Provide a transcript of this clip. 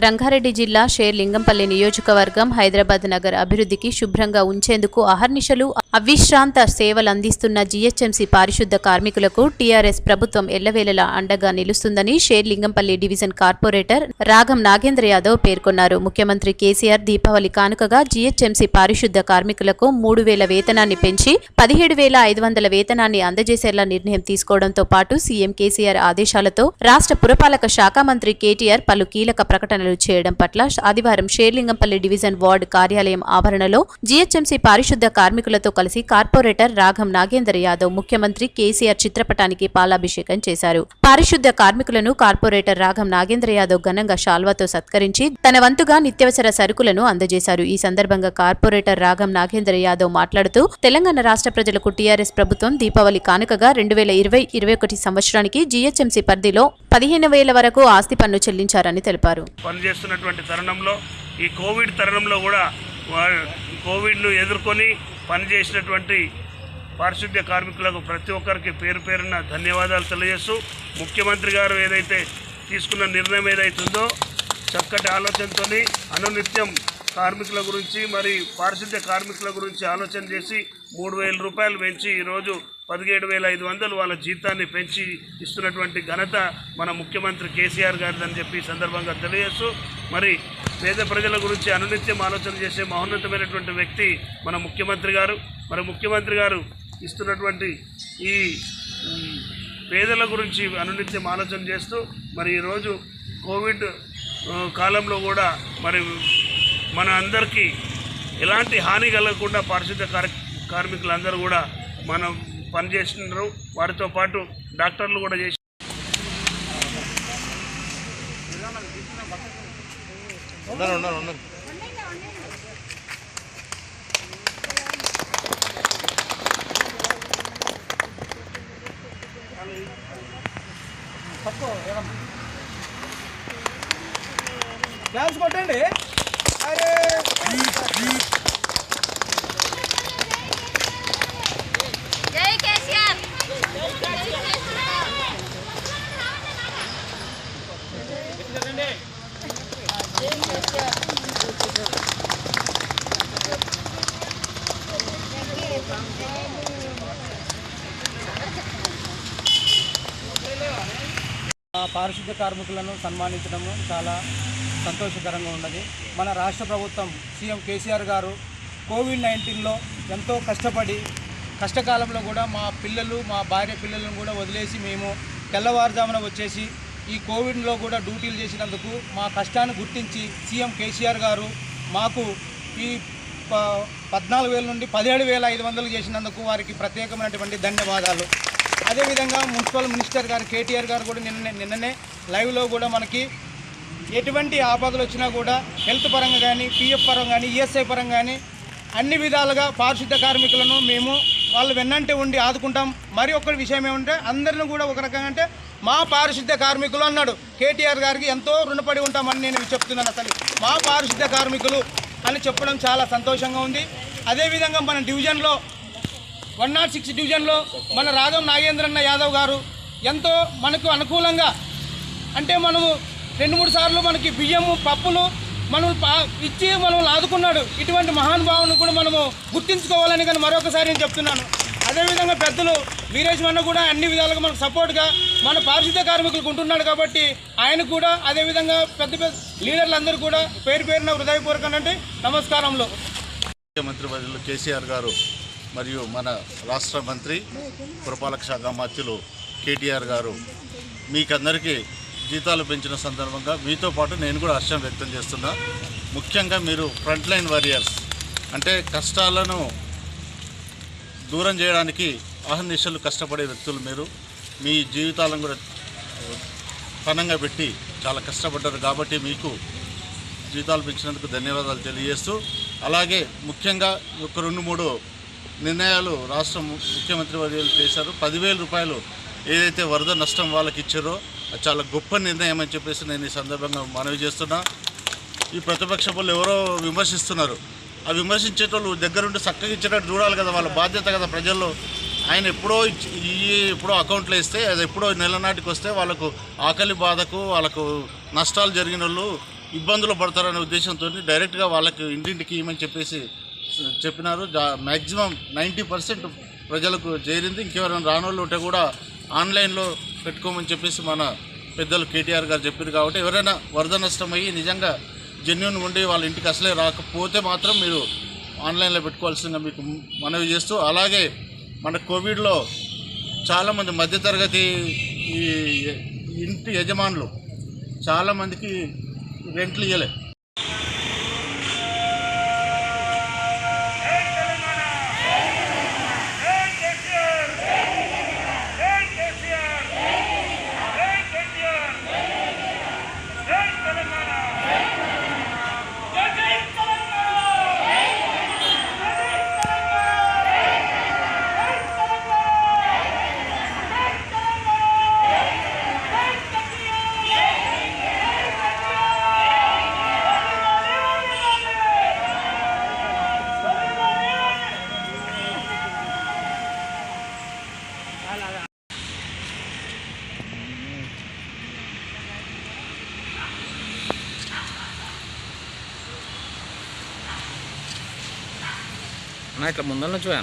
రంగారెడ్డి జిల్లా షేర్లింగంపల్లి నియోజకవర్గం హైదరాబాద్ నగర అభివృద్ధికి శుభ్రంగా ఉంచేందుకు అహర్నిశలు అవిశ్రాంత సేవలందిస్తున్న జీహెచ్ఎంసీ పారిశుద్ధ కార్మికులకు టీఆర్ఎస్ ప్రభుత్వం ఎల్లవేళలా అండగా నిలుస్తుందని షేర్లింగంపల్లి డివిజన్ కార్పొరేటర్ రాగం నాగేంద్ర యాదవ్ పేర్కొన్నారు. ముఖ్యమంత్రి కేసీఆర్ దీపావళి కానుకగా జీహెచ్ఎంసీ పారిశుద్ధ కార్మికులకు 3,000 వేతనాన్ని పెంచి 17,500 వేతనాన్ని అందజేసేలా నిర్ణయం తీసుకోవడంతో పాటు సీఎం కేసీఆర్ ఆదేశాలతో రాష్ట్ర పురపాలక శాఖ మంత్రి కేటీఆర్ పలు కీలక ప్రకటనలు చేయడం పట్ల ఆదివారం షేర్లింగంపల్లి డివిజన్ వార్డు కార్యాలయం ఆవరణలో జీహెచ్ఎంసీ పారిశుద్ధ కార్మికులతో కలిసి కార్పొరేటర్ రాగం నాగేంద్ర యాదవ్ ముఖ్యమంత్రి కేసీఆర్ చిత్రపటానికి పాలాభిషేకం చేశారు. పారిశుద్ధ కార్మికులను కార్పొరేటర్ రాగం నాగేంద్ర యాదవ్ ఘనంగా శాల్వాతో సత్కరించి తన వంతుగా నిత్యావసర సరుకులను అందజేశారు. ఈ సందర్భంగా కార్పొరేటర్ రాగం నాగేంద్ర యాదవ్ మాట్లాడుతూ తెలంగాణ రాష్ట్ర ప్రజలకు టీఆర్ఎస్ ప్రభుత్వం దీపావళి కానుకగా 2020-21 సంవత్సరానికి జీహెచ్ఎంసీ పరిధిలో 15,000 వరకు ఆస్తి పన్ను చెల్లించారని తెలిపారు. పనిచేస్తున్నటువంటి తరుణంలో ఈ కోవిడ్ తరుణంలో కూడా కోవిడ్ను ఎదుర్కొని పనిచేసినటువంటి పారిశుద్ధ్య కార్మికులకు ప్రతి ఒక్కరికి పేరు పేరున ధన్యవాదాలు తెలియజేస్తూ ముఖ్యమంత్రి గారు ఏదైతే తీసుకున్న నిర్ణయం ఏదైతుందో చక్కటి ఆలోచనతో అనునిత్యం కార్మికుల గురించి మరి పారిశుద్ధ్య కార్మికుల గురించి ఆలోచన చేసి 3,000 రూపాయలు పెంచి ఈరోజు 17,500 వాళ్ళ జీతాన్ని పెంచి ఇస్తున్నటువంటి ఘనత మన ముఖ్యమంత్రి కేసీఆర్ గారిదని చెప్పి సందర్భంగా తెలియజేస్తూ మరి పేద ప్రజల గురించి అనునిత్యం ఆలోచన చేసే మహోన్నతమైనటువంటి వ్యక్తి మన ముఖ్యమంత్రి గారు. మరి ముఖ్యమంత్రి గారు ఇస్తున్నటువంటి ఈ పేదల గురించి అనునిత్యం ఆలోచన చేస్తూ మరి ఈరోజు కోవిడ్ కాలంలో కూడా మరి మన అందరికీ ఎలాంటి హాని కలగకుండా పారిశుద్ధ కార్మికులందరూ కూడా మనం పనిచేస్తున్నారు. వారితో పాటు డాక్టర్లు కూడా చేసి డ్యాన్స్ కొట్టండి. అరే జై కేసీఆర్. పారిశుద్ధ్య కార్మికులను సన్మానించడము చాలా సంతోషకరంగా ఉన్నది. మన రాష్ట్ర ప్రభుత్వం సీఎం కేసీఆర్ గారు కోవిడ్-19లో ఎంతో కష్టపడి కష్టకాలంలో కూడా మా పిల్లలు మా భార్య పిల్లలను కూడా వదిలేసి మేము తెల్లవారుజామున వచ్చేసి ఈ కోవిడ్లో కూడా డ్యూటీలు చేసినందుకు మా కష్టాన్ని గుర్తించి సీఎం కేసీఆర్ గారు మాకు ఈ 14,000 నుండి 17,500 చేసినందుకు వారికి ప్రత్యేకమైనటువంటి ధన్యవాదాలు. అదేవిధంగా మున్సిపల్ మినిస్టర్ గారు కేటీఆర్ గారు కూడా నిన్ననే లైవ్లో కూడా మనకి ఎటువంటి ఆపదలు వచ్చినా కూడా హెల్త్ పరంగా కానీ పిఎఫ్ పరంగా కానీ ఈఎస్ఐ పరంగా కానీ అన్ని విధాలుగా పారిశుద్ధ కార్మికులను మేము వాళ్ళు వెన్నంటే ఉండి ఆదుకుంటాం. మరి ఒక్కటి విషయం ఏమంటే అందరిని కూడా ఒక రకంగా అంటే మా పారిశుద్ధ కార్మికులు అన్నాడు కేటీఆర్ గారికి ఎంతో రుణపడి ఉంటామని నేను చెప్తున్నాను. అసలు మా పారిశుద్ధ కార్మికులు అని చెప్పడం చాలా సంతోషంగా ఉంది. అదేవిధంగా మన డివిజన్లో 106 డివిజన్లో మన రాగం నాగేంద్రన్న యాదవ్ గారు ఎంతో మనకు అనుకూలంగా అంటే మనము 2-3 సార్లు మనకి బియ్యము పప్పులు మనం ఇచ్చి మనల్ని ఆదుకున్నాడు. ఇటువంటి మహానుభావుని కూడా మనము గుర్తించుకోవాలని కానీ మరొకసారి నేను చెప్తున్నాను. అదేవిధంగా పెద్దలు వీరేష్ అన్న కూడా అన్ని విధాలుగా మనకు సపోర్ట్గా మన పారిశుద్ధ కార్మికులకు ఉంటున్నాడు కాబట్టి ఆయన కూడా అదేవిధంగా పెద్ద పెద్ద లీడర్లందరూ కూడా పేరు పేరున హృదయపూర్వకంగా నమస్కారంలో. ముఖ్యమంత్రి వర్యులు కేసీఆర్ గారు మరియు మన రాష్ట్ర మంత్రి పురపాలక శాఖ మంత్రులు కేటీఆర్ గారు మీకందరికీ జీతాలు పెంచిన సందర్భంగా మీతో పాటు నేను కూడా హర్షం వ్యక్తం చేస్తున్నా. ముఖ్యంగా మీరు ఫ్రంట్ లైన్ వారియర్స్ అంటే కష్టాలను దూరం చేయడానికి అహర్నిశలు కష్టపడే వ్యక్తులు మీరు. మీ జీవితాలను కూడా పణంగా పెట్టి చాలా కష్టపడ్డారు కాబట్టి మీకు జీతాలు పెంచినందుకు ధన్యవాదాలు తెలియజేస్తూ అలాగే ముఖ్యంగా ఒక 2-3 నిర్ణయాలు రాష్ట్ర ముఖ్యమంత్రి వర్యులు చేశారు. 10,000 రూపాయలు ఏదైతే వరద నష్టం వాళ్ళకి ఇచ్చారో అది చాలా గొప్ప నిర్ణయం అని చెప్పేసి నేను ఈ సందర్భంగా మనవి చేస్తున్నా. ఈ ప్రతిపక్ష వాళ్ళు ఎవరో విమర్శిస్తున్నారు. ఆ విమర్శించేటోళ్ళు దగ్గరుండి చక్కగా ఇచ్చేటట్టు చూడాలి కదా, వాళ్ళ బాధ్యత కదా ప్రజల్లో. ఆయన ఎప్పుడో అకౌంట్లో ఇస్తే అది ఎప్పుడో నెల నాటికి వస్తే వాళ్ళకు ఆకలి బాధకు వాళ్ళకు నష్టాలు జరిగిన వాళ్ళు ఇబ్బందులు పడతారనే ఉద్దేశంతో డైరెక్ట్గా వాళ్ళకి ఇంటింటికి ఇవ్వమని చెప్పేసి చెప్పినారు. మ్యాక్సిమం 90% ప్రజలకు చేరింది. ఇంకెవరైనా రానోళ్ళు ఉంటే కూడా ఆన్లైన్లో పెట్టుకోమని చెప్పేసి మన పెద్దలు కేటీఆర్ గారు చెప్పారు. కాబట్టి ఎవరైనా వరద నష్టం అయ్యి నిజంగా జెన్యూన్ ఉండి వాళ్ళ ఇంటికి అసలే రాకపోతే మాత్రం మీరు ఆన్లైన్లో పెట్టుకోవాల్సిందిగా మీకు మనవి చేస్తూ, అలాగే మన కోవిడ్లో చాలామంది మధ్యతరగతి ఈ ఇంటి యజమానులు చాలామందికి రెంట్లు ఇవ్వలే. ఇట్లా ముందర నుంచి